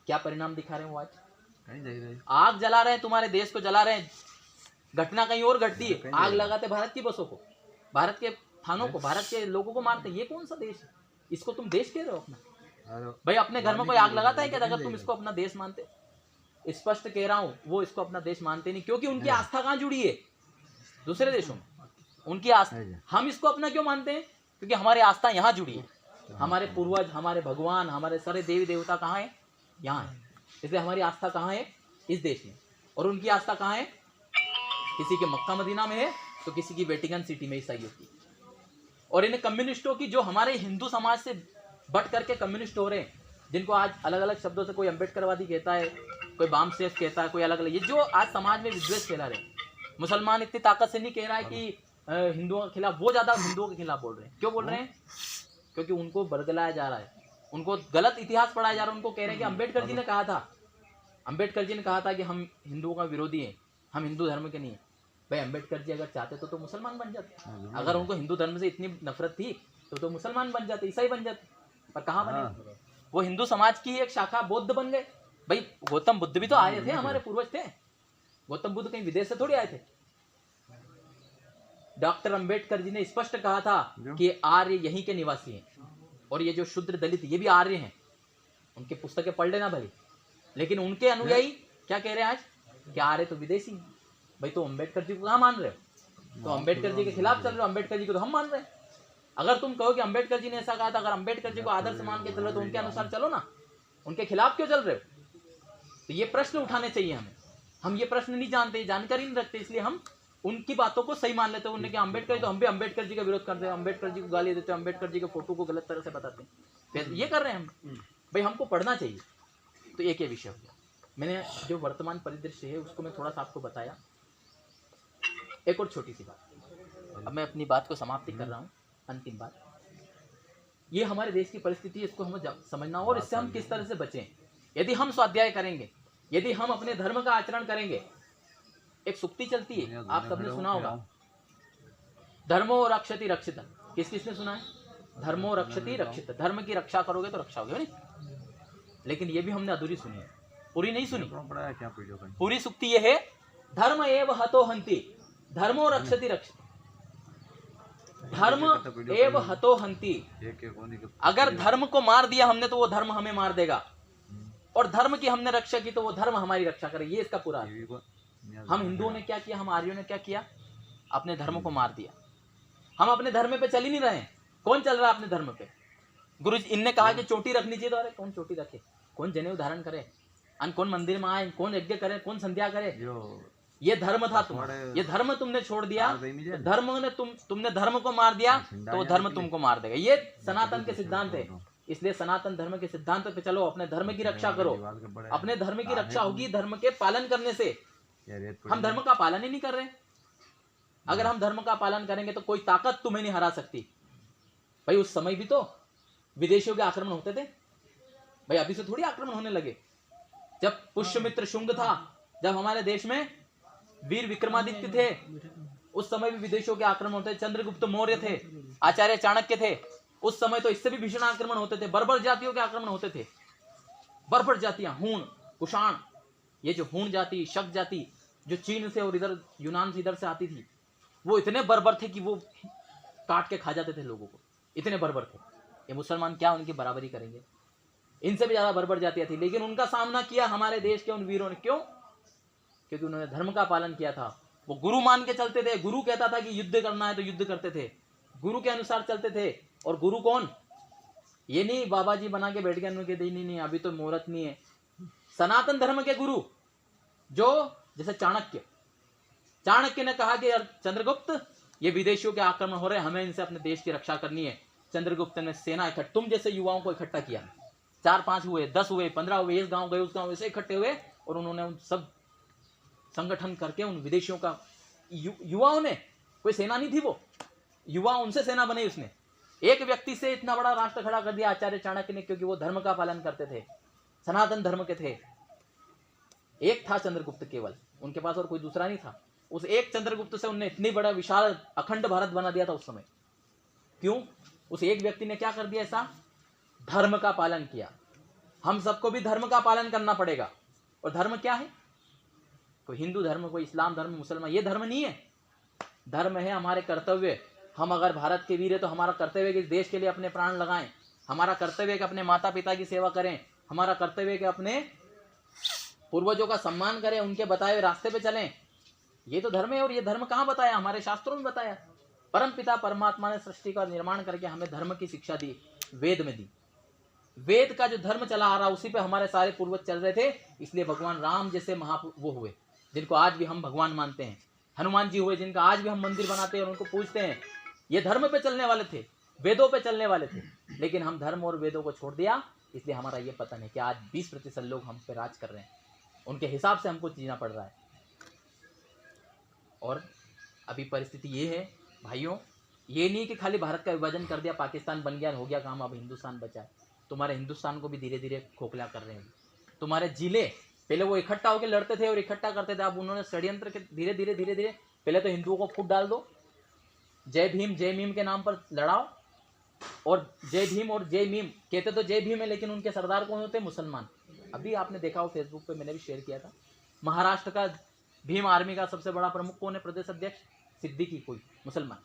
क्या परिणाम दिखा रहे हैं वो आज? आग जला रहे हैं, तुम्हारे देश को जला रहे हैं। घटना कहीं और घटती है, आग लगाते भारत की बसों को, भारत के थानों को, भारत के लोगों को मारते। ये कौन सा देश है? इसको तुम देश कह रहे हो अपना? भाई अपने घर में कोई आग लगाता है क्या अगर तुम इसको अपना देश मानते? स्पष्ट कह रहा हूं, वो इसको अपना देश मानते नहीं, क्योंकि उनकी आस्था कहां जुड़ी है? दूसरे देशों में। उनकी आस्था, हम इसको अपना क्यों मानते हैं? क्योंकि हमारी आस्था यहाँ जुड़ी है। हमारे पूर्वज, हमारे भगवान, हमारे सारे देवी देवता कहाँ है? यहाँ है। इसलिए हमारी आस्था कहाँ है? इस देश में। और उनकी आस्था कहाँ है? किसी के मक्का मदीना में है तो किसी की वेटिकन सिटी में, ईसाइयों की। और इन कम्युनिस्टों की, जो हमारे हिंदू समाज से बट करके कम्युनिस्ट हो रहे हैं, जिनको आज अलग अलग शब्दों से कोई अम्बेडकरवादी कहता है, कोई बाम सेफ कहता है, कोई अलग अलग, ये जो आज समाज में विद्वेष फैला रहे हैं। मुसलमान इतनी ताकत से नहीं कह रहा है कि हिंदुओं के खिलाफ, वो ज्यादा हिंदुओं के खिलाफ बोल रहे हैं। क्यों बोल रहे हैं? क्योंकि उनको बरगलाया जा रहा है, उनको गलत इतिहास पढ़ाया जा रहा है। उनको कह रहे हैं कि अंबेडकर जी ने कहा था, अंबेडकर जी ने कहा था कि हम हिंदुओं का विरोधी हैं, हम हिंदू धर्म के नहीं है। भाई अंबेडकर जी अगर चाहते तो मुसलमान बन जाते। अगर उनको हिंदू धर्म से इतनी नफरत थी तो मुसलमान बन जाते, ईसाई बन जाते। पर कहाँ बने? वो हिंदू समाज की एक शाखा बौद्ध बन गए। भाई गौतम बुद्ध भी तो आए थे, हमारे पूर्वज थे। गौतम बुद्ध कहीं विदेश से थोड़ी आए थे। डॉक्टर अंबेडकर जी ने स्पष्ट कहा था कि आर्य यहीं के निवासी हैं, और ये जो शूद्र दलित ये भी आर्य हैं। उनकी पुस्तकें पढ़ लेना भाई। लेकिन उनके अनुयायी क्या कह रहे हैं आज? कि आर्य तो विदेशी हैं। भाई तो अंबेडकर जी को कहाँ मान रहे हो? तो अंबेडकर जी के खिलाफ चल रहे हो। अंबेडकर जी को तो हम मान रहे हैं। अगर तुम कहो कि अंबेडकर जी ने ऐसा कहा था, अगर अंबेडकर जी को आदर्श मान के चलो तो उनके अनुसार चलो ना, उनके खिलाफ क्यों चल रहे हो? तो ये प्रश्न उठाने चाहिए हमें। हम ये प्रश्न नहीं जानते, जानकारी नहीं रखते, इसलिए हम उनकी बातों को सही मान लेते हैं। उन्होंने कहा अम्बेडकर जी, तो हम भी अम्बेडकर जी का विरोध करते हैं, अम्बेडकर जी को गाली देते हैं, अम्बेडकर जी के फोटो को गलत तरह से बताते हैं। ये कर रहे हैं हम। भाई हमको पढ़ना चाहिए। तो एक ये विषय हो गया। मैंने जो वर्तमान परिदृश्य है उसको मैं थोड़ा सा आपको बताया। एक और छोटी सी बात, अब मैं अपनी बात को समाप्ति कर रहा हूँ, अंतिम बात। ये हमारे देश की परिस्थिति, इसको हमें समझना और इससे हम किस तरह से बचें। यदि हम स्वाध्याय करेंगे, यदि हम अपने धर्म का आचरण करेंगे। एक सुक्ति चलती है, आप सबने सुना होगा, धर्मो रक्षति रक्षित। किस किसने सुना है? धर्मो रक्षति रक्षित। धर्म की रक्षा करोगे तो रक्षा होगी, नहीं? लेकिन ये भी हमने अधूरी सुनी है, पूरी नहीं सुनी। पूरी सुक्ति ये है, धर्म एव हतो हन्ति, धर्मो रक्षति रक्षित। धर्म एव हतो हन्ति। अगर धर्म को मार दिया हमने तो वो धर्म हमें मार देगा, और धर्म की हमने रक्षा की तो वो धर्म हमारी रक्षा करे। ये इसका पूरा। हम हिंदुओं ने क्या किया, हम आर्यों ने क्या किया? अपने धर्म को मार दिया। हम अपने धर्म पे चल ही नहीं रहे। कौन चल रहा है अपने धर्म पे? गुरु जी इनने कहा कि चोटी रखनी चाहिए, तो अरे कौन चोटी रखे, कौन जनेऊ धारण करे, कौन मंदिर में आए, कौन यज्ञ करे, कौन संध्या करे? ये धर्म था तुम्हारा, ये धर्म तुमने छोड़ दिया। धर्म ने तुमने धर्म को मार दिया तो धर्म तुमको मार देगा। ये सनातन के सिद्धांत है। इसलिए सनातन धर्म के सिद्धांत पे चलो, अपने धर्म की रक्षा करो। अपने धर्म की रक्षा होगी धर्म के पालन करने से। हम धर्म का पालन ही नहीं कर रहे। अगर हम धर्म का पालन करेंगे तो कोई ताकत तुम्हें नहीं हरा सकती। भाई उस समय भी तो विदेशियों के आक्रमण होते थे। भाई अभी से थोड़ी आक्रमण होने लगे। जब पुष्यमित्र शुंग था, जब हमारे देश में वीर विक्रमादित्य थे, उस समय भी विदेशियों के आक्रमण होते थे। चंद्रगुप्त मौर्य थे, आचार्य चाणक्य थे, उस समय तो इससे भी भीषण आक्रमण होते थे। बर्बर जातियों के आक्रमण होते थे। बर्बर जातियां, हूण, कुषाण, ये जो हूण जाति, शक जाति जो चीन से और इधर यूनान से इधर से आती थी, वो इतने बर्बर थे कि वो काट के खा जाते थे लोगों को, इतने बर्बर थे। ये मुसलमान क्या उनकी बराबरी करेंगे? इनसे भी ज्यादा बर्बर जातियां थी, लेकिन उनका सामना किया हमारे देश के उन वीरों ने। क्यों? क्योंकि उन्होंने धर्म का पालन किया था। वो गुरु मान के चलते थे। गुरु कहता था कि युद्ध करना है तो युद्ध करते थे, गुरु के अनुसार चलते थे। और गुरु कौन? ये नहीं बाबा जी बना के बैठ गए, उनके नहीं अभी तो मुहूर्त नहीं है। सनातन धर्म के गुरु, जो जैसे चाणक्य ने कहा कि चंद्रगुप्त ये विदेशियों के आक्रमण हो रहे हैं, हमें इनसे अपने देश की रक्षा करनी है। चंद्रगुप्त ने सेना इकट्ठा, तुम जैसे युवाओं को इकट्ठा किया, 4-5 हुए, 10 हुए, 15 हुए, इस गांव गए उस गांव, ऐसे इकट्ठे हुए और उन्होंने उन सब संगठन करके उन विदेशियों का, युवाओं ने, कोई सेना नहीं थी वो, युवा उनसे सेना बनाई उसने। एक व्यक्ति से इतना बड़ा राष्ट्र खड़ा कर दिया आचार्य चाणक्य ने, क्योंकि वो धर्म का पालन करते थे, सनातन धर्म के थे। एक था चंद्रगुप्त केवल, उनके पास और कोई दूसरा नहीं था। उस एक चंद्रगुप्त से उन्होंने इतनी बड़ा विशाल अखंड भारत बना दिया था उस समय। क्यों? उस एक व्यक्ति ने क्या कर दिया? ऐसा धर्म का पालन किया। हम सबको भी धर्म का पालन करना पड़ेगा। और धर्म क्या है? कोई हिंदू धर्म, कोई इस्लाम धर्म, मुसलमान, ये धर्म नहीं है। धर्म है हमारे कर्तव्य। हम अगर भारत के वीर है तो हमारा कर्तव्य है कि देश के लिए अपने प्राण लगाएं। हमारा कर्तव्य है कि अपने माता पिता की सेवा करें। हमारा कर्तव्य है कि अपने पूर्वजों का सम्मान करें, उनके बताए हुए रास्ते पे चलें। ये तो धर्म है। और ये धर्म कहाँ बताया? हमारे शास्त्रों में बताया। परम पिता परमात्मा ने सृष्टि का निर्माण करके हमें धर्म की शिक्षा दी, वेद में दी। वेद का जो धर्म चला आ रहा, उसी पे हमारे सारे पूर्वज चल रहे थे। इसलिए भगवान राम जैसे वो हुए, जिनको आज भी हम भगवान मानते हैं। हनुमान जी हुए, जिनका आज भी हम मंदिर बनाते हैं और उनको पूजते हैं। ये धर्म पे चलने वाले थे, वेदों पे चलने वाले थे। लेकिन हम धर्म और वेदों को छोड़ दिया। इसलिए हमारा ये पतन है कि आज 20% लोग हम पे राज कर रहे हैं। उनके हिसाब से हमको जीना पड़ रहा है। और अभी परिस्थिति ये है भाइयों, ये नहीं कि खाली भारत का विभाजन कर दिया, पाकिस्तान बन गया, हो गया काम, अब हिंदुस्तान बचा है। तुम्हारे हिंदुस्तान को भी धीरे धीरे खोखला कर रहे हैं। तुम्हारे जिले, पहले वो इकट्ठा होकर लड़ते थे और इकट्ठा करते थे, अब उन्होंने षड्यंत्र के धीरे धीरे पहले तो हिंदुओं को फूट डाल दो, जय भीम के नाम पर लड़ाओ। और जय भीम और जय मीम कहते तो जय भीम है, लेकिन उनके सरदार कौन होते? मुसलमान। अभी आपने देखा हो फेसबुक पे, मैंने भी शेयर किया था, महाराष्ट्र का भीम आर्मी का सबसे बड़ा प्रमुख कौन है? प्रदेश अध्यक्ष सिद्दीकी, कोई मुसलमान।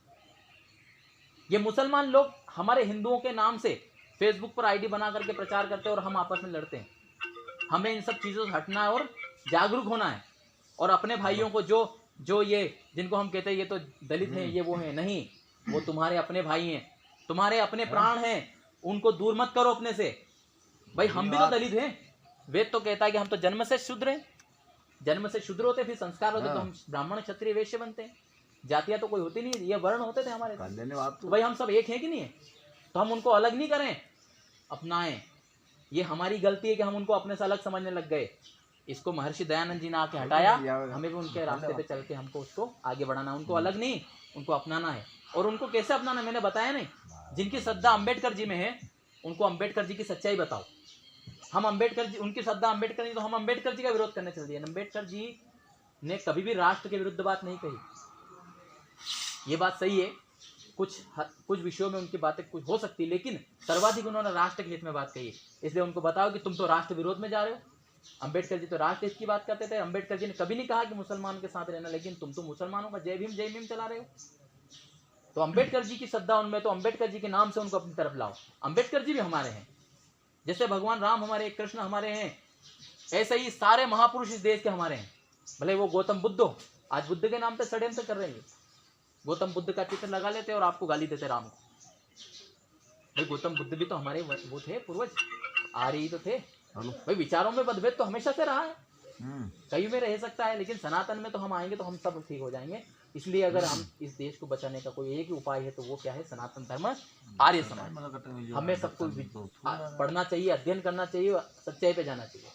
ये मुसलमान लोग हमारे हिंदुओं के नाम से फेसबुक पर आईडी बना करके प्रचार करते हैं और हम आपस में लड़ते हैं। हमें इन सब चीजों से हटना है और जागरूक होना है। और अपने भाइयों को जो ये जिनको हम कहते हैं ये तो दलित हैं, ये वो हैं, नहीं, वो तुम्हारे अपने भाई हैं, तुम्हारे अपने प्राण हैं। उनको दूर मत करो अपने से। भाई हम भी तो दलित हैं। वेद तो कहता है कि हम तो जन्म से शूद्र हैं। जन्म से शूद्र होते, फिर संस्कार होते तो हम ब्राह्मण क्षत्रिय वैश्य बनते हैं। जातियां तो कोई होती नहीं, ये वर्ण होते थे हमारे। तो भाई हम सब एक हैं कि नहीं है? तो हम उनको अलग नहीं करें, अपनाएं। ये हमारी गलती है कि हम उनको अपने से अलग समझने लग गए। इसको महर्षि दयानंद जी ने आके हटाया। हमें भी उनके रास्ते पे चल के हमको उसको आगे बढ़ाना, उनको अलग नहीं, उनको अपनाना है। और उनको कैसे अपनाना मैंने बताया नहीं। जिनकी श्रद्धा अंबेडकर जी में है, उनको अंबेडकर जी की सच्चाई बताओ। हम अंबेडकर जी, उनकी श्रद्धा अंबेडकर जी, तो हम अंबेडकर जी का विरोध करने चल दिए। अंबेडकर जी ने कभी भी राष्ट्र के विरुद्ध बात नहीं कही। ये बात सही है, कुछ विषयों में उनकी बातें कुछ हो सकती है, लेकिन सर्वाधिक उन्होंने राष्ट्र के हित में बात कही। इसलिए उनको बताओ कि तुम तो राष्ट्र विरोध में जा रहे हो। अंबेडकर जी तो राष्ट्र हित की बात करते थे। अंबेडकर जी ने कभी नहीं कहा कि मुसलमान के साथ रहना, लेकिन तुम तो मुसलमानों का जय भीम चला रहे हो। तो अंबेडकर जी की श्रद्धा उनमें, तो अंबेडकर जी के नाम से उनको अपनी तरफ लाओ। अंबेडकर जी भी हमारे हैं, जैसे भगवान राम हमारे, कृष्ण हमारे हैं, ऐसे ही सारे महापुरुष इस देश के हमारे हैं। भले वो गौतम बुद्ध हो, आज बुद्ध के नाम पे षड्यंत्र कर रहे हैं। गौतम बुद्ध का चित्र लगा लेते और आपको गाली देते राम को। भाई गौतम बुद्ध भी तो हमारे वो थे, पूर्वज आर्य ही तो थे। भाई विचारों में मतभेद तो हमेशा से रहा है, कहीं में रह सकता है, लेकिन सनातन में तो हम आएंगे तो हम सब ठीक हो जाएंगे। इसलिए अगर हम इस देश को बचाने का कोई एक ही उपाय है तो वो क्या है? सनातन धर्म, आर्य समाज। हमें सबको पढ़ना चाहिए, अध्ययन करना चाहिए, सच्चाई पे जाना चाहिए।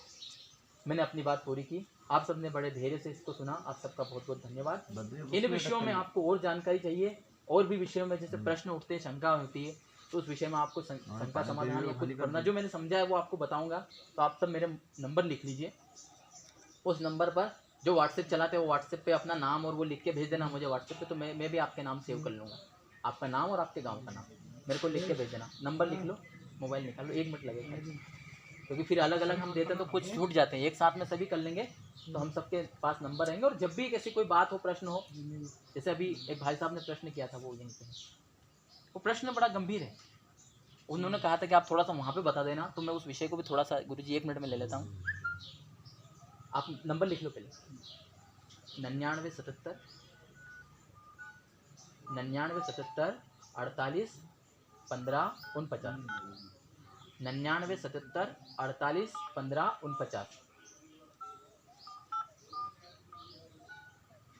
मैंने अपनी बात पूरी की, आप सबने बड़े धैर्य से इसको सुना, आप सबका बहुत बहुत धन्यवाद। इन विषयों में आपको और जानकारी चाहिए, और भी विषयों में जैसे प्रश्न उठते हैं, शंका होती है, तो उस विषय में आपको शंका समाधान या कुछ करना, जो मैंने समझा है वो आपको बताऊंगा। तो आप सब मेरे नंबर लिख लीजिए, उस नंबर पर जो व्हाट्सएप चलाते हैं वो व्हाट्सएप पे अपना नाम और वो लिख के भेज देना मुझे व्हाट्सएप पे, तो मैं भी आपके नाम सेव कर लूँगा, आपका नाम और आपके गांव का नाम मेरे को लिख के भेज देना। नंबर लिख लो, मोबाइल निकाल लो, 1 मिनट लगेगा, क्योंकि फिर अलग अलग हम देते हैं तो कुछ छूट जाते हैं। एक साथ में सभी कर लेंगे तो हम सबके पास नंबर रहेंगे, और जब भी कैसी कोई बात हो, प्रश्न हो, जैसे अभी एक भाई साहब ने प्रश्न किया था, वो यहीं पे, वो प्रश्न बड़ा गंभीर है। उन्होंने कहा था कि आप थोड़ा सा वहाँ पे बता देना, तो मैं उस विषय को भी थोड़ा सा गुरुजी 1 मिनट में ले लेता हूँ। आप नंबर लिख लो पहले, 9977 48 15 49, 9977 48 15 49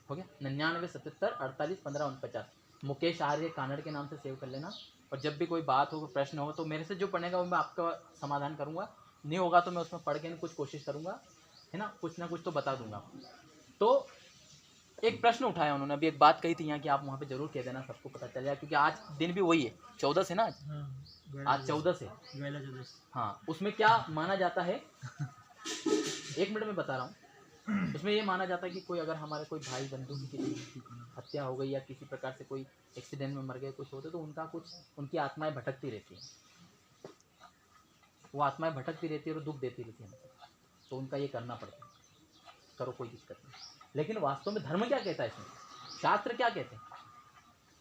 हो गया। 9977 48 15 49 मुकेश आर्य कानड़ के नाम से सेव कर लेना। और जब भी कोई बात हो, प्रश्न हो, तो मेरे से जो पढ़ेगा वो मैं आपका समाधान करूंगा, नहीं होगा तो मैं उसमें पढ़ के कुछ कोशिश करूंगा, है ना, कुछ ना कुछ तो बता दूंगा। तो एक प्रश्न उठाया उन्होंने, अभी एक बात कही थी यहाँ कि आप वहाँ पे जरूर कह देना, सबको पता चल जाए, क्योंकि आज दिन भी वही है, 14 से ना, आज 14 से, हाँ, उसमें क्या माना जाता है, 1 मिनट में बता रहा हूँ। उसमें ये माना जाता है कि कोई अगर हमारे कोई भाई बंधु की किसी हत्या हो गई या किसी प्रकार से कोई एक्सीडेंट में मर गए, कुछ होते, तो उनका कुछ, उनकी आत्माएं भटकती रहती हैं, वो आत्माएं भटकती रहती है और दुख देती रहती है, तो उनका ये करना पड़ता है, करो, कोई दिक्कत नहीं। लेकिन वास्तव में धर्म क्या कहता है इसमें, शास्त्र क्या कहते हैं?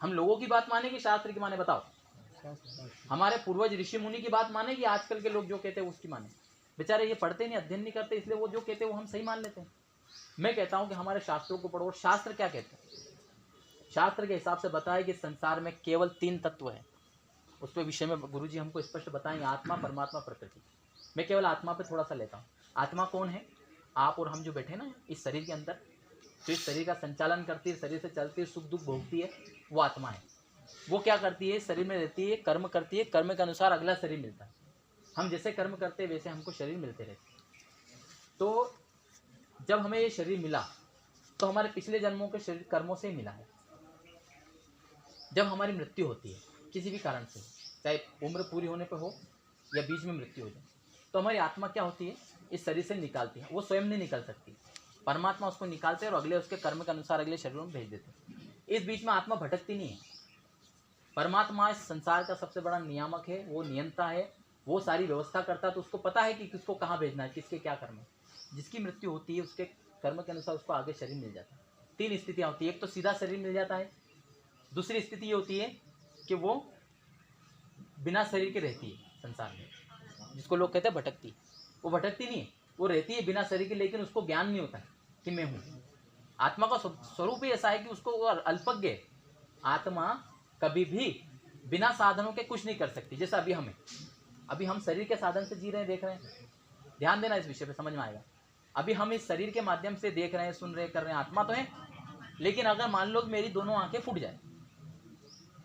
हम लोगों की बात माने कि शास्त्र की माने, बताओ? हमारे पूर्वज ऋषि मुनि की बात माने कि आजकल के लोग जो कहते हैं उसकी माने? बेचारे ये पढ़ते नहीं, अध्ययन नहीं करते, इसलिए वो जो कहते हैं वो हम सही मान लेते हैं। मैं कहता हूं कि हमारे शास्त्रों को पढ़ो, शास्त्र क्या कहते हैं? शास्त्र के हिसाब से बताया कि संसार में केवल 3 तत्व है। उस पर विषय में गुरुजी हमको स्पष्ट बताएंगे, आत्मा, परमात्मा, प्रकृति। मैं केवल आत्मा पे थोड़ा सा लेता हूँ। आत्मा कौन है? आप और हम जो बैठे ना इस शरीर के अंदर, जो इस शरीर का संचालन करती है, शरीर से चलती है, सुख दुख भोगती है, वो आत्मा है। वो क्या करती है? शरीर में रहती है, कर्म करती है, कर्म के अनुसार अगला शरीर मिलता है। हम जैसे कर्म करते हैं वैसे हमको शरीर मिलते रहते हैं। तो जब हमें ये शरीर मिला तो हमारे पिछले जन्मों के शरीर कर्मों से ही मिला है। जब हमारी मृत्यु होती है किसी भी कारण से, चाहे उम्र पूरी होने पर हो या बीच में मृत्यु हो जाए, तो हमारी आत्मा क्या होती है? इस शरीर से निकालती है। वो स्वयं नहीं निकल सकती, परमात्मा उसको निकालते हैं और अगले उसके कर्म के अनुसार अगले शरीरों में भेज देते हैं। इस बीच में आत्मा भटकती नहीं है। परमात्मा इस संसार का सबसे बड़ा नियामक है, वो नियंता है, वो सारी व्यवस्था करता है, तो उसको पता है कि किसको कहाँ भेजना है, किसके क्या कर्म है। जिसकी मृत्यु होती है उसके कर्म के अनुसार उसको आगे शरीर मिल जाता है। 3 स्थितियाँ होती है, एक तो सीधा शरीर मिल जाता है, दूसरी स्थिति ये होती है कि वो बिना शरीर के रहती है संसार में, जिसको लोग कहते हैं भटकती। वो भटकती नहीं है, वो रहती है बिना शरीर के, लेकिन उसको ज्ञान नहीं होता है कि मैं हूँ। आत्मा का स्वरूप ही ऐसा है कि उसको अल्पज्ञ। आत्मा कभी भी बिना साधनों के कुछ नहीं कर सकती। जैसे अभी हम शरीर के साधन से जी रहे हैं, देख रहे हैं, ध्यान देना इस विषय पे, समझ में आएगा। अभी हम इस शरीर के माध्यम से देख रहे हैं, सुन रहे हैं, कर रहे हैं, आत्मा तो है। लेकिन अगर मान लो मेरी दोनों आंखें फूट जाए,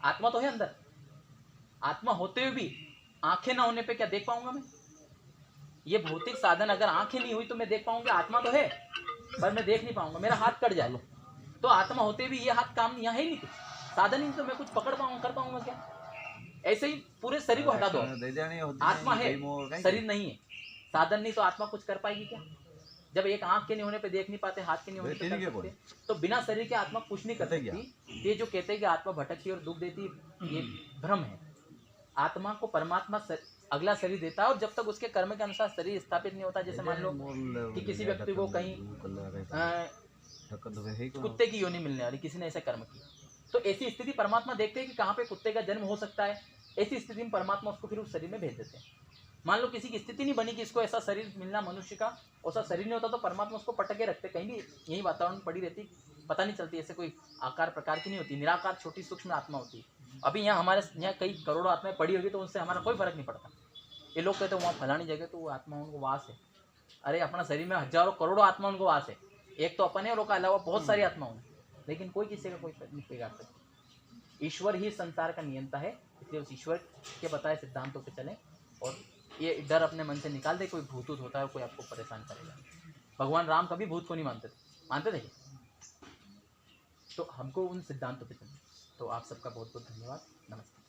आत्मा तो है अंदर। आत्मा होते हुए भी आंखें ना होने पे क्या देख पाऊंगा मैं? ये भौतिक साधन, अगर आंखें नहीं हुई तो मैं देख पाऊंगा? आत्मा तो है पर मैं देख नहीं पाऊंगा, मेरा हाथ कट जाए तो आत्मा होते भी ये हाथ काम यहाँ है नहीं, कुछ साधन नहीं, तो मैं कुछ पकड़ पाऊंगा, कर पाऊंगा क्या? ऐसे ही पूरे शरीर को हटा दो, आत्मा है, शरीर नहीं है, साधन नहीं, तो आत्मा कुछ कर पाएगी क्या? जब एक आंख के नहीं होने पे देख नहीं पाते, हाथ के नहीं होने पे कर सकते, तो बिना शरीर के आत्मा कुछ नहीं कर सकती। ये जो कहते हैं कि आत्मा भटकती और दुख देती, ये भ्रम है। आत्मा को परमात्मा अगला शरीर देता है, और जब तक उसके कर्म के अनुसार शरीर स्थापित नहीं होता, जैसे मान लो कि किसी व्यक्ति को कहीं कुत्ते की योनि मिलने वाली, किसी ने ऐसा कर्म किया, तो ऐसी स्थिति परमात्मा देखते हैं कि कहाँ पे कुत्ते का जन्म हो सकता है। ऐसी स्थिति में परमात्मा उसको फिर उस शरीर में भेज देते हैं। मान लो किसी की स्थिति नहीं बनी कि इसको ऐसा शरीर मिलना, मनुष्य का ऐसा शरीर नहीं होता, तो परमात्मा उसको पटके रखते, कहीं भी यही वातावरण पड़ी रहती, पता नहीं चलती, ऐसे कोई आकार प्रकार की नहीं होती, निराकार छोटी सूक्ष्म आत्मा होती है। अभी यहाँ हमारे यहाँ कई करोड़ों आत्माएं पड़ी होगी, तो उनसे हमारा कोई फर्क नहीं पड़ता। ये लोग कहते हैं वहाँ फलानी जगह तो वो आत्मा उनको वास है। अरे अपना शरीर में हजारों करोड़ों आत्मा उनको वास है, एक तो अपन है और उसके अलावा बहुत सारी आत्माओं है, लेकिन कोई किसी का कोई नहीं बिगाड़ सकता। ईश्वर ही संसार का नियंता है, इसलिए उस ईश्वर के बताए सिद्धांतों पे चलें, और ये डर अपने मन से निकाल दे, कोई भूत होता है, कोई आपको परेशान करेगा। भगवान राम कभी भूत को नहीं मानते थे, तो हमको उन सिद्धांतों पे चलें। तो आप सबका बहुत बहुत धन्यवाद, नमस्ते।